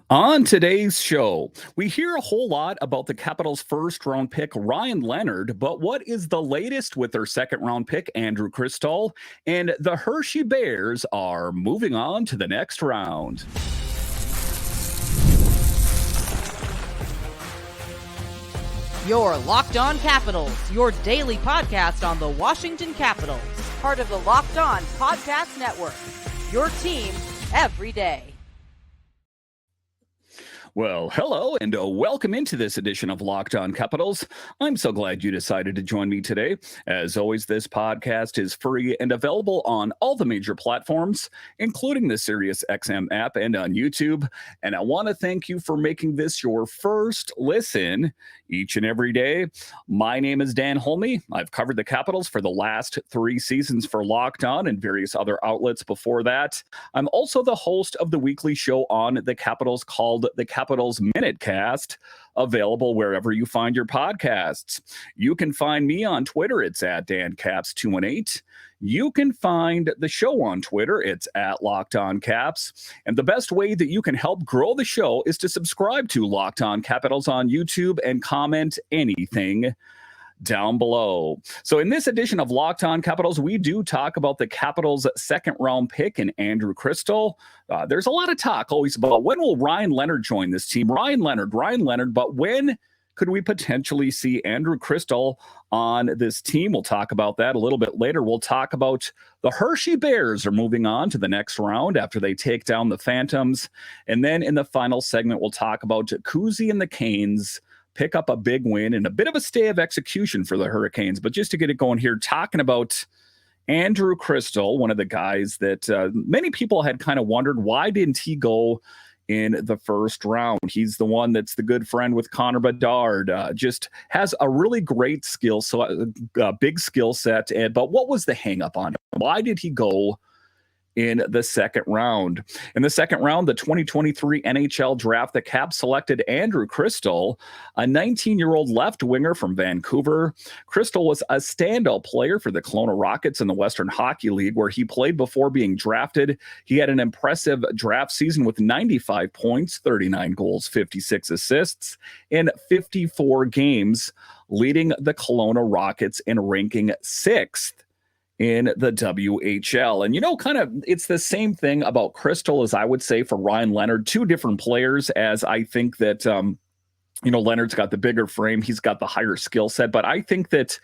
On today's show, we hear a whole lot about the Capitals' first round pick, Ryan Leonard, but what is the latest with their second round pick, Andrew Cristall? And the Hershey Bears are moving on to the next round. Your Locked On Capitals, your daily podcast on the Washington Capitals. Part of the Locked On Podcast Network. Your team every day. Well, hello and welcome into this edition of Locked On Capitals. I'm so glad you decided to join me today. As always, this podcast is free and available on all the major platforms, including the SiriusXM app and on YouTube. And I want to thank you for making this your first listen each and every day. My name is Dan Holme. I've covered the Capitals for the last 3 seasons for Locked On and various other outlets before that. I'm also the host of the weekly show on the Capitals called the Capitals Minutecast, available wherever you find your podcasts. You can find me on Twitter. It's at DanCaps218. You can find the show on Twitter. It's at Locked On Caps. And the best way that you can help grow the show is to subscribe to Locked On Capitals on YouTube and comment anything down below. So in this edition of Locked On Capitals, we do talk about the Capitals' second round pick in Andrew Cristall. There's a lot of talk always about when will Ryan Leonard join this team? Ryan Leonard, but when could we potentially see Andrew Cristall on this team? We'll talk about that a little bit later. We'll talk about the Hershey Bears are moving on to the next round after they take down the Phantoms. And then in the final segment, we'll talk about Kuzi and the Canes pick up a big win and a bit of a stay of execution for the Hurricanes. But just to get it going here, talking about Andrew Cristall, one of the guys that many people had kind of wondered, why didn't he go in the first round? He's the one that's the good friend with Connor Bedard, just has a really great skill, so big skill set. But what was the hang up on him? Why did he go in the second round? In the second round, the 2023 NHL draft, the Caps selected Andrew Cristall, a 19-year-old left winger from Vancouver. Cristall was a standout player for the Kelowna Rockets in the Western Hockey League, where he played before being drafted. He had an impressive draft season with 95 points, 39 goals, 56 assists in 54 games, leading the Kelowna Rockets in ranking 6th in the WHL. And, kind of it's the same thing about Cristall as I would say for Ryan Leonard, 2 different players, as I think that, Leonard's got the bigger frame. He's got the higher skill set. But I think that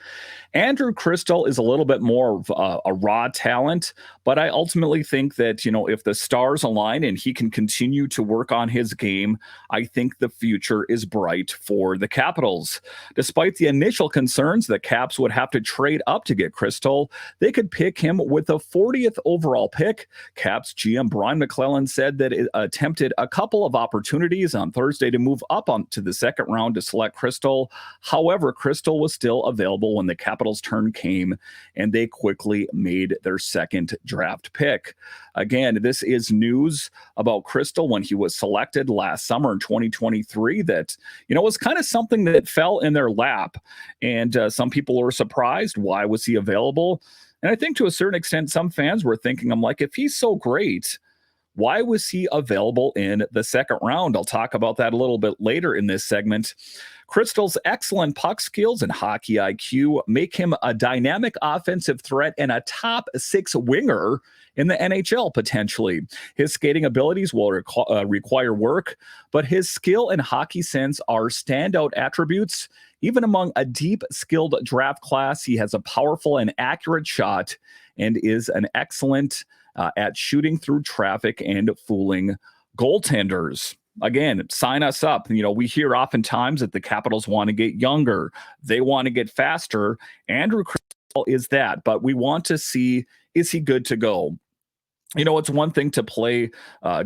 Andrew Cristall is a little bit more of a raw talent. But I ultimately think that, if the stars align and he can continue to work on his game, I think the future is bright for the Capitals. Despite the initial concerns that Caps would have to trade up to get Cristall, they could pick him with the 40th overall pick. Caps GM Brian McClellan said that it attempted a couple of opportunities on Thursday to move up to the second round to select Cristall. However, Cristall was still available when the Capitals' turn came, and they quickly made their second draft pick. Again, this is news about Cristall when he was selected last summer in 2023 that, was kind of something that fell in their lap. And some people were surprised. Why was he available? And I think to a certain extent, some fans were thinking, I'm like, if he's so great, why was he available in the second round? I'll talk about that a little bit later in this segment. Cristall's excellent puck skills and hockey IQ make him a dynamic offensive threat and a top 6 winger in the NHL potentially. His skating abilities will require work, but his skill and hockey sense are standout attributes. Even among a deep, skilled draft class, he has a powerful and accurate shot and is an excellent at shooting through traffic and fooling goaltenders. Again, sign us up. We hear oftentimes that the Capitals want to get younger. They want to get faster. Andrew Cristall is that, but we want to see, is he good to go? It's one thing to play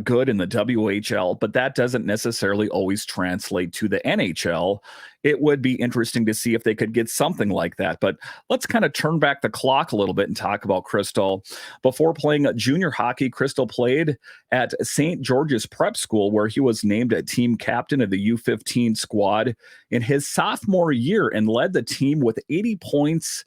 good in the WHL, but that doesn't necessarily always translate to the NHL. It would be interesting to see if they could get something like that. But let's kind of turn back the clock a little bit and talk about Cristall. Before playing junior hockey, Cristall played at St. George's Prep School, where he was named a team captain of the U15 squad in his sophomore year and led the team with 80 points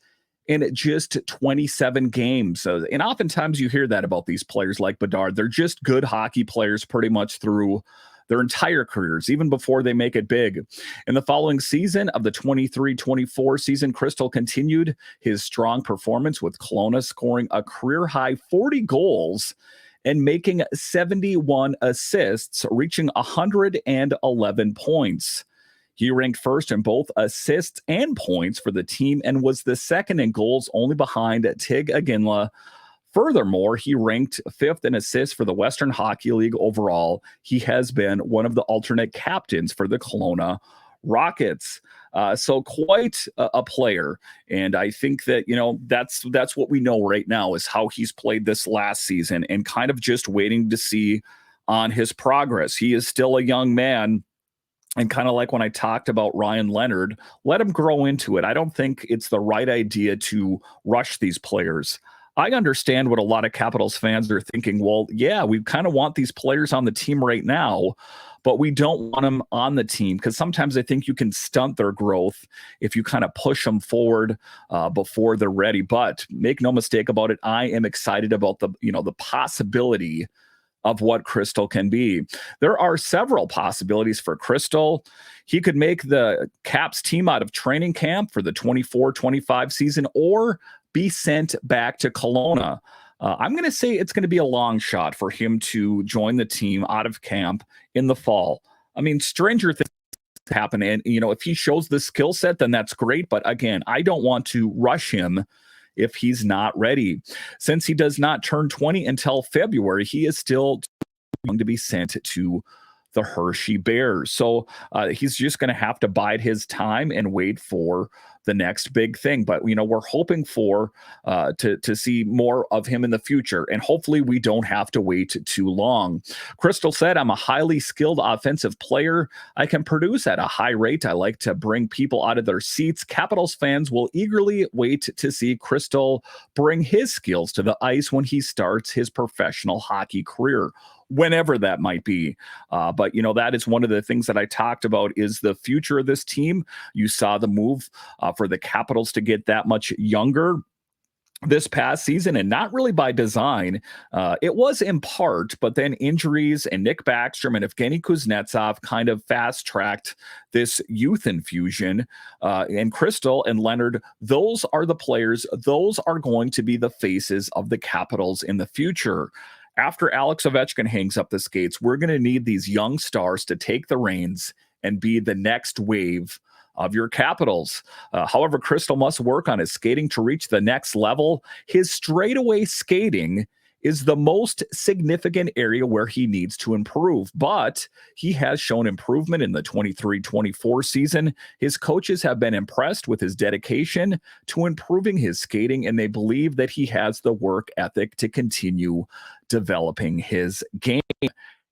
in just 27 games. And oftentimes you hear that about these players like Bedard. They're just good hockey players pretty much through their entire careers, even before they make it big. In the following season of the 23-24 season, Cristall continued his strong performance with Kelowna scoring a career-high 40 goals and making 71 assists, reaching 111 points. He ranked first in both assists and points for the team and was the second in goals, only behind Tig Aginla. Furthermore, he ranked fifth in assists for the Western Hockey League overall. He has been one of the alternate captains for the Kelowna Rockets. So quite a player. And I think that, that's what we know right now is how he's played this last season and kind of just waiting to see on his progress. He is still a young man. And kind of like when I talked about Ryan Leonard, let him grow into it. I don't think it's the right idea to rush these players. I understand what a lot of Capitals fans are thinking. Well, yeah, we kind of want these players on the team right now, but we don't want them on the team because sometimes I think you can stunt their growth if you kind of push them forward before they're ready. But make no mistake about it, I am excited about the possibility of what Cristall can be. There are several possibilities for Cristall. He could make the Caps team out of training camp for the 24-25 season or be sent back to Kelowna. I'm going to say it's going to be a long shot for him to join the team out of camp in the fall. I mean, stranger things happen. And, if he shows the skill set, then that's great. But again, I don't want to rush him if he's not ready. Since he does not turn 20 until February, he is still going to be sent to the Hershey Bears. So he's just going to have to bide his time and wait for the next big thing. But, we're hoping for to see more of him in the future. And hopefully we don't have to wait too long. Cristall said, I'm a highly skilled offensive player. I can produce at a high rate. I like to bring people out of their seats. Capitals fans will eagerly wait to see Cristall bring his skills to the ice when he starts his professional hockey career, whenever that might be. But, that is one of the things that I talked about is the future of this team. You saw the move for the Capitals to get that much younger this past season, and not really by design. It was in part, but then injuries and Nick Backstrom and Evgeny Kuznetsov kind of fast-tracked this youth infusion. And Cristall and Leonard, those are the players. Those are going to be the faces of the Capitals in the future. After Alex Ovechkin hangs up the skates, we're going to need these young stars to take the reins and be the next wave of your Capitals. However, Cristall must work on his skating to reach the next level. His straightaway skating is the most significant area where he needs to improve, but he has shown improvement in the 23-24 season. His coaches have been impressed with his dedication to improving his skating, and they believe that he has the work ethic to continue developing his game.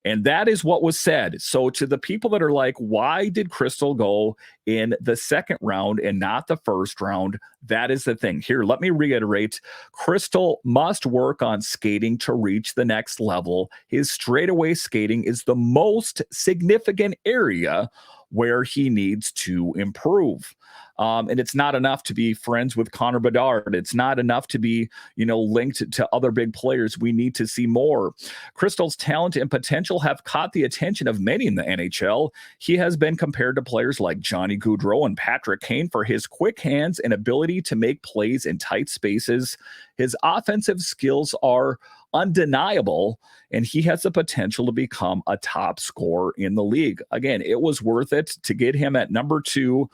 And that is what was said. So to the people that are like, why did Cristall go in the second round and not the first round? That is the thing. Here, let me reiterate. Cristall must work on skating to reach the next level. His straightaway skating is the most significant area where he needs to improve. And it's not enough to be friends with Connor Bedard. It's not enough to be, linked to other big players. We need to see more. Cristall's talent and potential have caught the attention of many in the NHL. He has been compared to players like Johnny Gaudreau and Patrick Kane for his quick hands and ability to make plays in tight spaces. His offensive skills are undeniable, and he has the potential to become a top scorer in the league. Again, it was worth it to get him at number 2.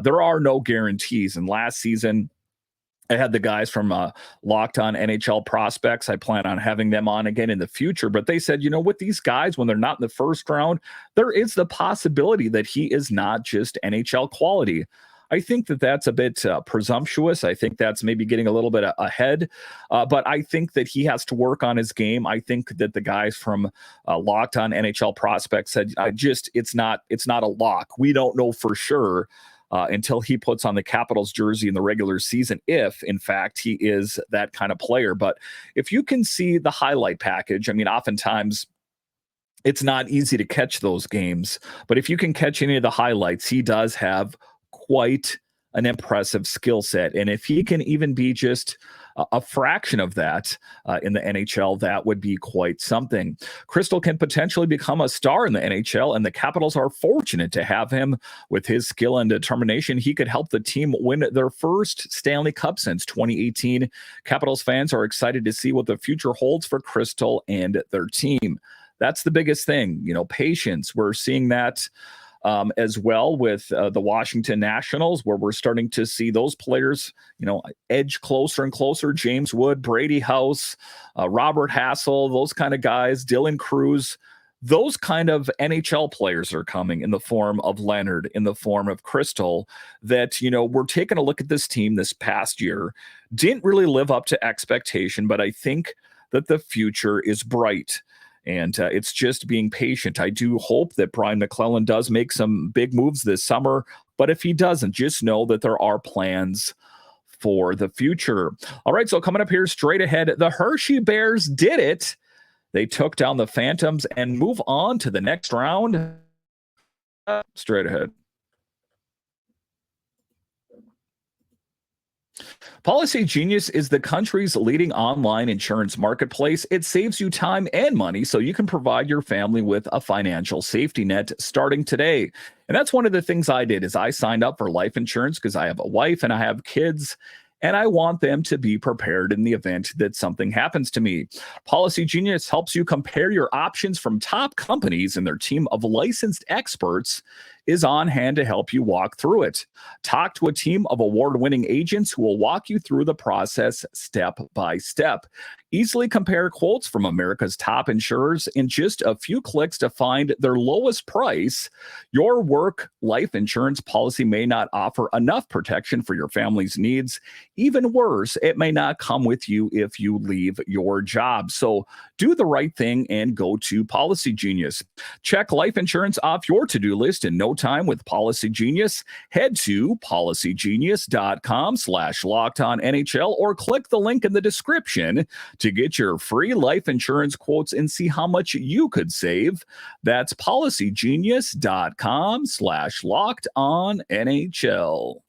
There are no guarantees. And last season, I had the guys from Locked On NHL Prospects. I plan on having them on again in the future. But they said, with these guys, when they're not in the first round, there is the possibility that he is not just NHL quality. I think that that's a bit presumptuous. I think that's maybe getting a little bit ahead. But I think that he has to work on his game. I think that the guys from Locked On NHL Prospects said, it's not a lock. We don't know for sure until he puts on the Capitals jersey in the regular season, if, in fact, he is that kind of player. But if you can see the highlight package, I mean, oftentimes it's not easy to catch those games. But if you can catch any of the highlights, he does have quite an impressive skill set. And if he can even be just a fraction of that in the NHL, that would be quite something. Cristall can potentially become a star in the NHL, and the Capitals are fortunate to have him. With his skill and determination, he could help the team win their first Stanley Cup since 2018. Capitals fans are excited to see what the future holds for Cristall and their team. That's the biggest thing, patience. We're seeing that as well with the Washington Nationals, where we're starting to see those players, edge closer and closer. James Wood, Brady House, Robert Hassel, those kind of guys, Dylan Cruz. Those kind of NHL players are coming in the form of Leonard, in the form of Cristall, that, we're taking a look at this team this past year. Didn't really live up to expectation, but I think that the future is bright. And it's just being patient. I do hope that Brian McClellan does make some big moves this summer. But if he doesn't, just know that there are plans for the future. All right, so coming up here straight ahead, the Hershey Bears did it. They took down the Phantoms and move on to the next round. Straight ahead. Policy Genius is the country's leading online insurance marketplace. It saves you time and money so you can provide your family with a financial safety net starting today. And that's one of the things I did is I signed up for life insurance because I have a wife and I have kids, and I want them to be prepared in the event that something happens to me. Policy Genius helps you compare your options from top companies, and their team of licensed experts is on hand to help you walk through it. Talk to a team of award-winning agents who will walk you through the process step by step. Easily compare quotes from America's top insurers in just a few clicks to find their lowest price. Your work life insurance policy may not offer enough protection for your family's needs. Even worse, it may not come with you if you leave your job. So do the right thing and go to Policy Genius. Check life insurance off your to-do list in no time with Policy Genius. Head to policygenius.com/lockedonnhl or click the link in the description to get your free life insurance quotes and see how much you could save. That's policygenius.com/lockedonnhl.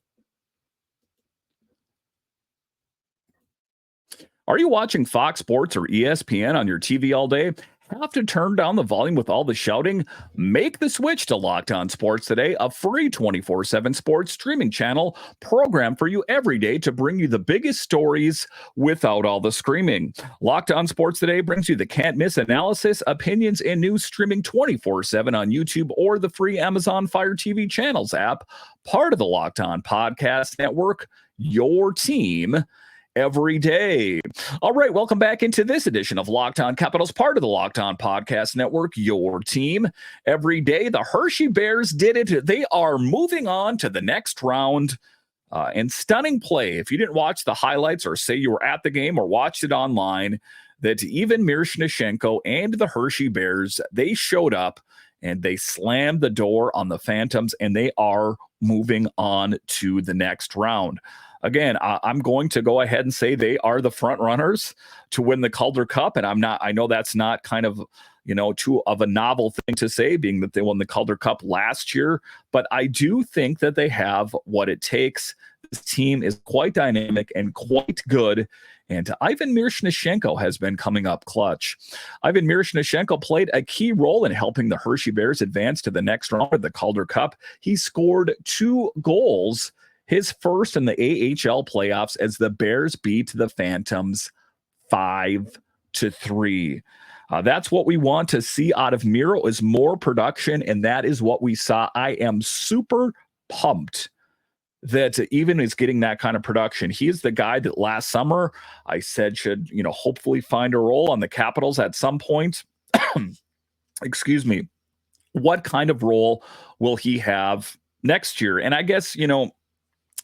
Are you watching Fox Sports or ESPN on your TV all day? Have to turn down the volume with all the shouting? Make the switch to Locked On Sports Today, a free 24/7 sports streaming channel programmed for you every day to bring you the biggest stories without all the screaming. Locked On Sports Today brings you the can't-miss analysis, opinions, and news streaming 24/7 on YouTube or the free Amazon Fire TV channels app, part of the Locked On Podcast Network, your team every day. All right, welcome back into this edition of Locked On Capitals, part of the Locked On Podcast Network, your team every day. The Hershey Bears did it. They are moving on to the next round. And stunning play. If you didn't watch the highlights or say you were at the game or watched it online, that even Miroshnichenko and the Hershey Bears, they showed up and they slammed the door on the Phantoms, and they are moving on to the next round. Again, I'm going to go ahead and say they are the front runners to win the Calder Cup. And I know that's not kind of, too of a novel thing to say, being that they won the Calder Cup last year. But I do think that they have what it takes. This team is quite dynamic and quite good. And Ivan Miroshnichenko has been coming up clutch. Ivan Miroshnichenko played a key role in helping the Hershey Bears advance to the next round of the Calder Cup. He scored 2 goals, his first in the AHL playoffs, as the Bears beat the Phantoms 5-3. That's what we want to see out of Miro, is more production, and that is what we saw. I am super pumped that even is getting that kind of production. He is the guy that last summer I said should, hopefully find a role on the Capitals at some point. Excuse me. What kind of role will he have next year? And I guess,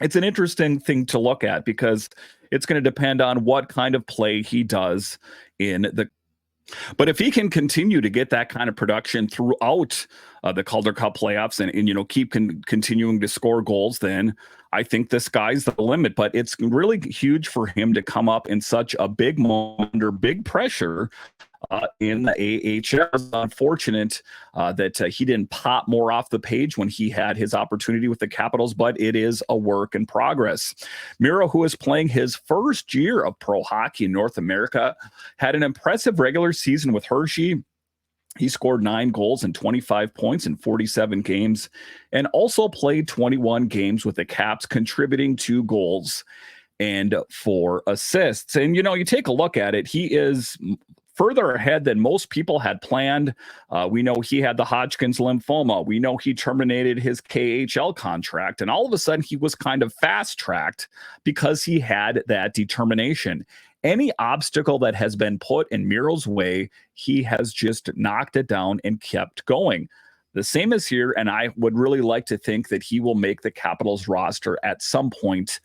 it's an interesting thing to look at because it's going to depend on what kind of play he does in the. But if he can continue to get that kind of production throughout the Calder Cup playoffs and keep continuing to score goals, then I think the sky's the limit. But it's really huge for him to come up in such a big moment under big pressure in the AHL. It's unfortunate that he didn't pop more off the page when he had his opportunity with the Capitals, but it is a work in progress. Miro, who is playing his first year of pro hockey in North America, had an impressive regular season with Hershey. He scored 9 goals and 25 points in 47 games and also played 21 games with the Caps, contributing 2 goals and 4 assists. And, you take a look at it, he is further ahead than most people had planned. We know he had the Hodgkin's lymphoma. We know he terminated his KHL contract. And all of a sudden, he was kind of fast-tracked because he had that determination. Any obstacle that has been put in Miro's way, he has just knocked it down and kept going. The same is here, and I would really like to think that he will make the Capitals roster at some point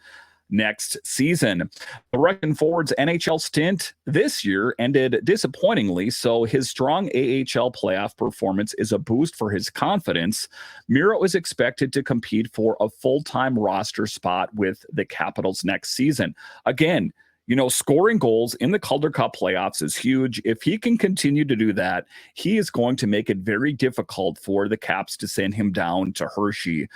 next season. The Russian forward's NHL stint this year ended disappointingly, so his strong AHL playoff performance is a boost for his confidence. Miro is expected to compete for a full-time roster spot with the Capitals next season. Again, scoring goals in the Calder Cup playoffs is huge. If he can continue to do that, he is going to make it very difficult for the Caps to send him down to Hershey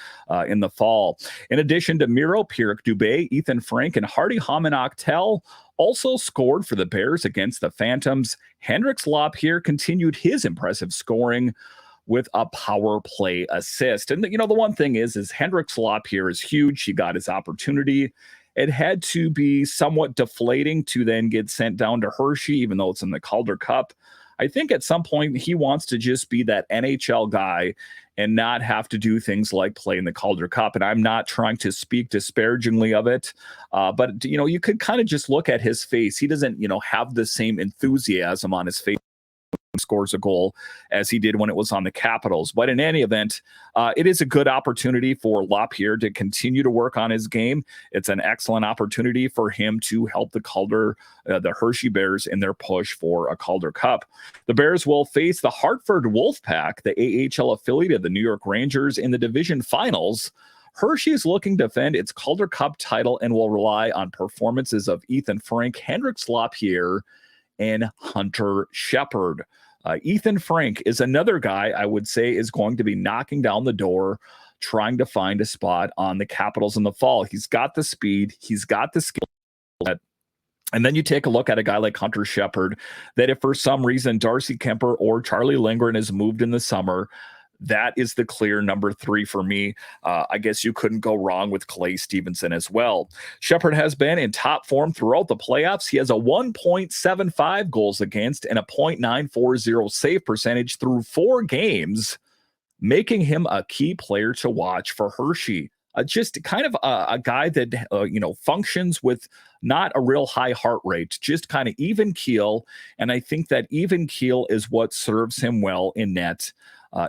in the fall. In addition to Miro, Pierre Dubé, Ethan Frank, and Hardy Hamann-Octel also scored for the Bears against the Phantoms. Hendrix Lapierre continued his impressive scoring with a power play assist. And, the one thing is Hendrix Lapierre is huge. He got his opportunity. It had to be somewhat deflating to then get sent down to Hershey, even though it's in the Calder Cup. I think at some point he wants to just be that NHL guy and not have to do things like play in the Calder Cup. And I'm not trying to speak disparagingly of it, but, you could kind of just look at his face. He doesn't, have the same enthusiasm on his face scores a goal as he did when it was on the Capitals. But in any event, it is a good opportunity for Lapierre to continue to work on his game. It's an excellent opportunity for him to help the Hershey Bears in their push for a Calder Cup. The Bears will face the Hartford Wolfpack, the AHL affiliate of the New York Rangers, in the division finals. Hershey is looking to defend its Calder Cup title and will rely on performances of Ethan Frank, Hendrix Lapierre, and Hunter Shepard. Ethan Frank is another guy I would say is going to be knocking down the door, trying to find a spot on the Capitals in the fall. He's got the speed. He's got the skill. And then you take a look at a guy like Hunter Shepard, that if for some reason Darcy Kemper or Charlie Lindgren is moved in the summer, that is the clear number 3 for me. I guess you couldn't go wrong with Clay Stevenson as well. Shepard has been in top form throughout the playoffs. He has a 1.75 goals against and a .940 save percentage through 4 games, making him a key player to watch for Hershey. Just kind of a guy that, functions with not a real high heart rate, just kind of even keel. And I think that even keel is what serves him well in net.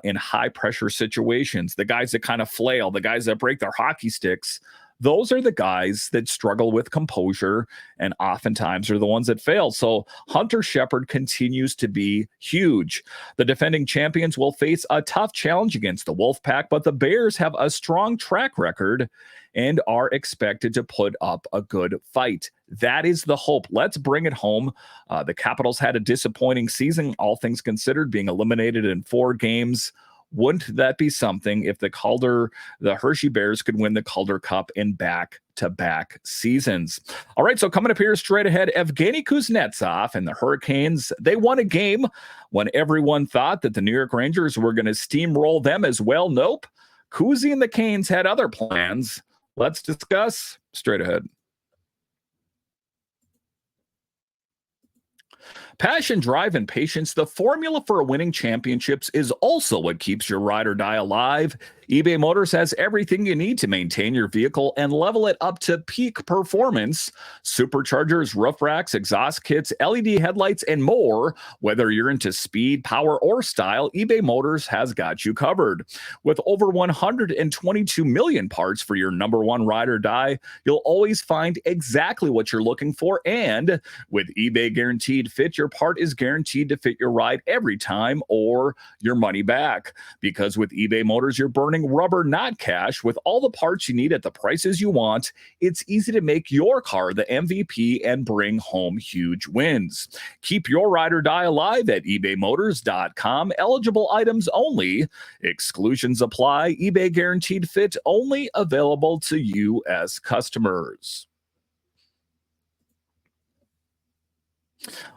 In high pressure situations, the guys that kind of flail, the guys that break their hockey sticks, those are the guys that struggle with composure and oftentimes are the ones that fail. So Hunter Shepard continues to be huge. The defending champions will face a tough challenge against the Wolfpack, but the Bears have a strong track record and are expected to put up a good fight. That is the hope. Let's bring it home. The Capitals had a disappointing season, all things considered, being eliminated in 4 games. Wouldn't that be something if the Hershey Bears could win the Calder Cup in back-to-back seasons? All right, so coming up here straight ahead, Evgeny Kuznetsov and the Hurricanes, they won a game when everyone thought that the New York Rangers were going to steamroll them as well. Nope. Kuzi and the Canes had other plans. Let's discuss straight ahead. Passion, drive, and patience, the formula for winning championships, is also what keeps your ride or die alive. eBay Motors has everything you need to maintain your vehicle and level it up to peak performance. Superchargers, roof racks, exhaust kits, LED headlights, and more. Whether you're into speed, power, or style, eBay Motors has got you covered. With over 122 million parts for your number one ride or die, you'll always find exactly what you're looking for. And with eBay Guaranteed Fit, your your part is guaranteed to fit your ride every time or your money back. Because with eBay Motors, you're burning rubber, not cash. With all the parts you need at the prices you want, it's easy to make your car the MVP and bring home huge wins. Keep your ride or die alive at ebaymotors.com. Eligible items only. Exclusions apply. eBay guaranteed fit only, available to U.S. customers.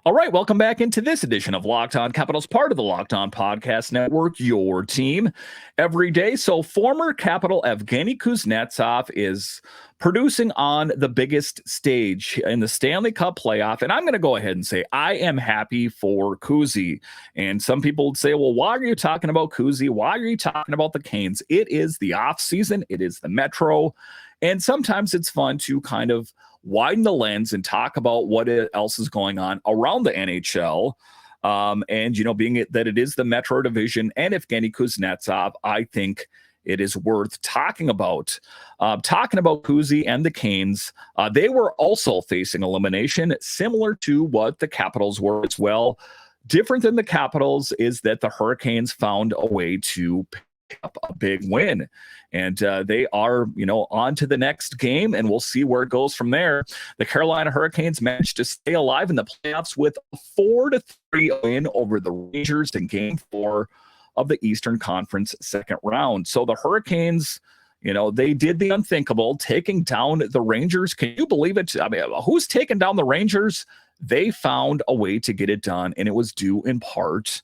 All right, welcome back into this edition of Locked On Capitals, part of the Locked On Podcast Network, your team every day. So former Capital Evgeny Kuznetsov is producing on the biggest stage in the Stanley Cup playoff. And I'm going to go ahead and say I am happy for Kuzi. And some people would say, well, why are you talking about Kuzi? Why are you talking about the Canes? It is the off season. It is the Metro. And sometimes it's fun to kind of widen the lens and talk about what else is going on around the NHL. And, you know, being that it is the Metro division and Evgeny Kuznetsov, I think it is worth talking about. Talking about Kuzi and the Canes, they were also facing elimination, similar to what the Capitals were as well. Different than the Capitals is that the Hurricanes found a way to pick up a big win. And they are, you know, on to the next game, and we'll see where it goes from there. The Carolina Hurricanes managed to stay alive in the playoffs with a 4-3 win over the Rangers in Game 4 of the Eastern Conference second round. So the Hurricanes, you know, they did the unthinkable, taking down the Rangers. Can you believe it? I mean, who's taking down the Rangers? They found a way to get it done, and it was due in part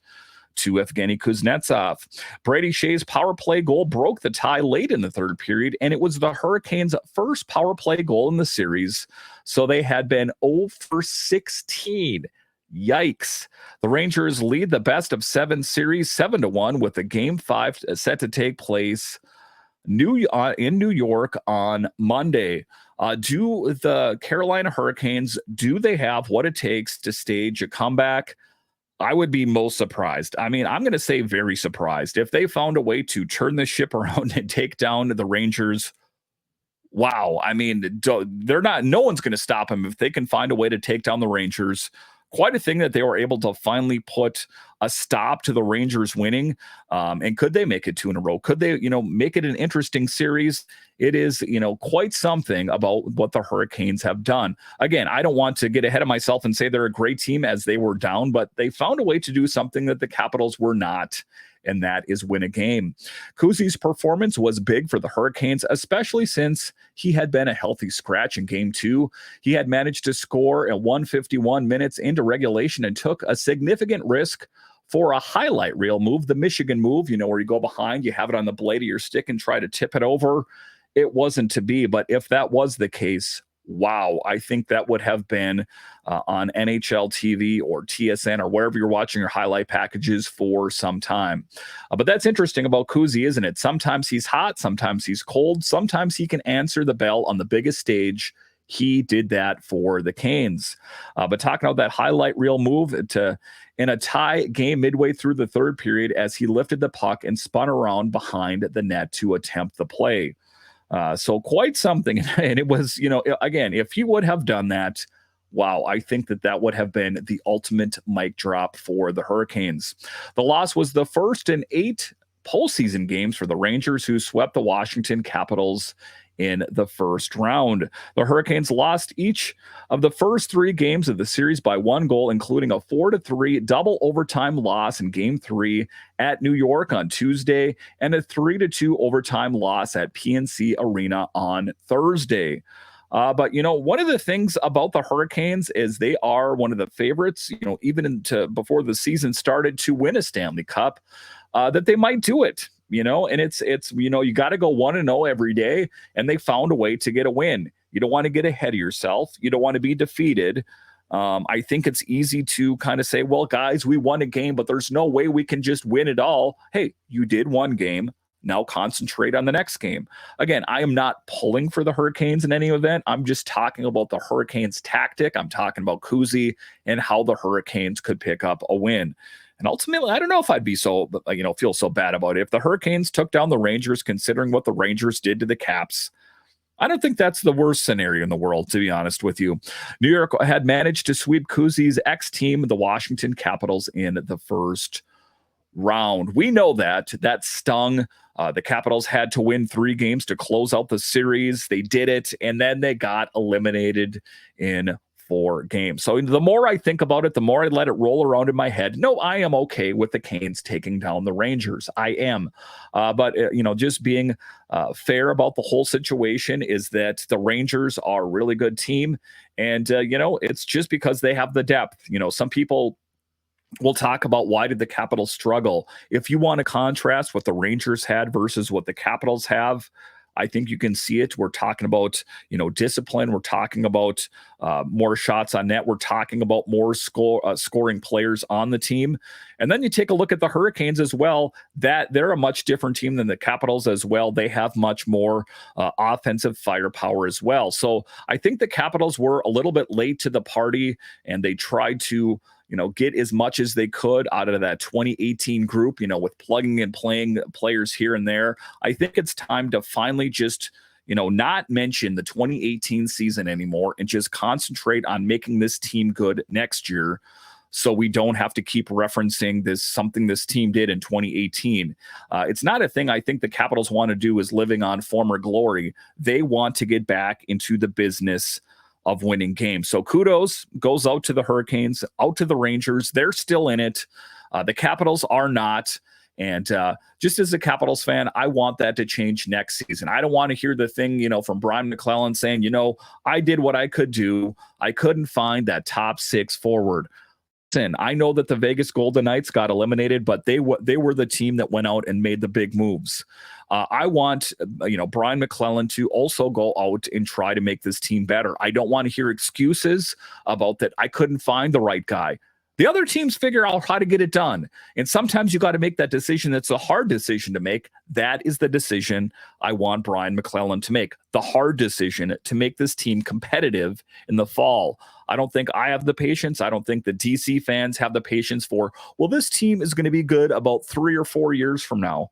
to Evgeny Kuznetsov. Brady Shea's power play goal broke the tie late in the third period, and it was the Hurricanes' first power play goal in the series. So they had been 0 for 16. Yikes. The Rangers lead the best of 7 series 7-1 with the Game 5 set to take place in New York on Monday. Do the Carolina Hurricanes, do they have what it takes to stage a comeback? I would be most surprised. I mean, I'm going to say very surprised. If they found a way to turn the ship around and take down the Rangers, wow. I mean, no one's going to stop them if they can find a way to take down the Rangers. Quite a thing that they were able to finally put a stop to the Rangers winning. And could they make it 2 in a row? Could they, you know, make it an interesting series? It is, you know, quite something about what the Hurricanes have done. Again, I don't want to get ahead of myself and say they're a great team as they were down, but they found a way to do something that the Capitals were not, and that is win a game. Kuzi's performance was big for the Hurricanes, especially since he had been a healthy scratch in Game 2. He had managed to score at 151 minutes into regulation and took a significant risk for a highlight reel move, the Michigan move, you know, where you go behind, you have it on the blade of your stick and try to tip it over. It wasn't to be, but if that was the case, wow, I think that would have been on NHL TV or TSN or wherever you're watching your highlight packages for some time. But that's interesting about Kuzi, isn't it? Sometimes he's hot, sometimes he's cold, sometimes he can answer the bell on the biggest stage. He did that for the Canes. But talking about that highlight reel move in a tie game midway through the third period as he lifted the puck and spun around behind the net to attempt the play. So quite something. And it was, you know, again, if he would have done that, wow, I think that would have been the ultimate mic drop for the Hurricanes. The loss was the first in 8 postseason games for the Rangers, who swept the Washington Capitals in the first round. The Hurricanes lost each of the first 3 games of the series by 1 goal, including a 4-3 double overtime loss in Game 3 at New York on Tuesday and a 3-2 overtime loss at PNC Arena on Thursday. But, you know, one of the things about the Hurricanes is they are one of the favorites, you know, even before the season started, to win a Stanley Cup, that they might do it. You know, and it's you know, you got to go 1-0 every day, and they found a way to get a win. You don't want to get ahead of yourself. You don't want to be defeated. I think it's easy to kind of say, well, guys, we won a game, but there's no way we can just win it all. Hey, you did one game. Now concentrate on the next game. Again, I am not pulling for the Hurricanes in any event. I'm just talking about the Hurricanes tactic. I'm talking about Kuzi and how the Hurricanes could pick up a win. And ultimately, I don't know if I'd be feel so bad about it. If the Hurricanes took down the Rangers, considering what the Rangers did to the Caps, I don't think that's the worst scenario in the world, to be honest with you. New York had managed to sweep Kuzi's ex-team, the Washington Capitals, in the first round. We know that stung. The Capitals had to win 3 games to close out the series. They did it, and then they got eliminated in 4 games. So the more I think about it, the more I let it roll around in my head. No, I am okay with the Canes taking down the Rangers. I am. But just being fair about the whole situation is that the Rangers are a really good team. And, it's just because they have the depth. Some people we'll talk about why did the Capitals struggle. If you want to contrast what the Rangers had versus what the Capitals have, I think you can see it. We're talking about, discipline. We're talking about more shots on net. We're talking about more scoring players on the team. And then you take a look at the Hurricanes as well, that they're a much different team than the Capitals as well. They have much more offensive firepower as well. So I think the Capitals were a little bit late to the party, and they tried to get as much as they could out of that 2018 group, with plugging and playing players here and there. I think it's time to finally just, not mention the 2018 season anymore and just concentrate on making this team good next year. So we don't have to keep referencing something this team did in 2018. It's not a thing I think the Capitals want to do is living on former glory. They want to get back into the business of winning games. So kudos goes out to the Hurricanes, out to the Rangers. They're still in it. The Capitals are not. And just as a Capitals fan, I want that to change next season. I don't want to hear the thing, from Brian McClellan saying, I did what I could do. I couldn't find that top 6 forward. I know that the Vegas Golden Knights got eliminated, but they were the team that went out and made the big moves. I want, Brian McClellan to also go out and try to make this team better. I don't want to hear excuses about that. I couldn't find the right guy. The other teams figure out how to get it done. And sometimes you got to make that decision. That's a hard decision to make. That is the decision I want Brian McClellan to make. The hard decision to make this team competitive in the fall. I don't think I have the patience. I don't think the DC fans have the patience for, this team is going to be good about 3 or 4 years from now.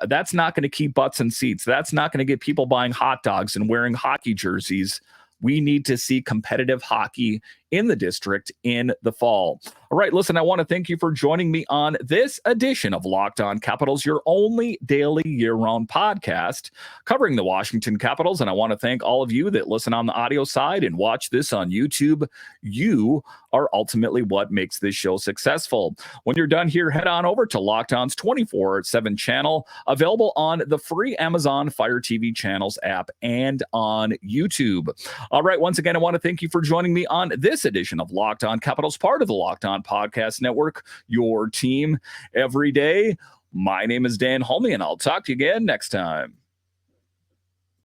That's not going to keep butts in seats. That's not going to get people buying hot dogs and wearing hockey jerseys. We need to see competitive hockey in the district in the fall. All right, listen, I want to thank you for joining me on this edition of Locked On Capitals, your only daily year-round podcast covering the Washington Capitals. And I want to thank all of you that listen on the audio side and watch this on YouTube. You are ultimately what makes this show successful. When you're done here, head on over to Locked On's 24/7 channel, available on the free Amazon Fire TV channels app and on YouTube. All right, once again, I want to thank you for joining me on this edition of Locked On Capitals, part of the Locked On Podcast Network, your team every day. My name is Dan Holme, and I'll talk to you again next time.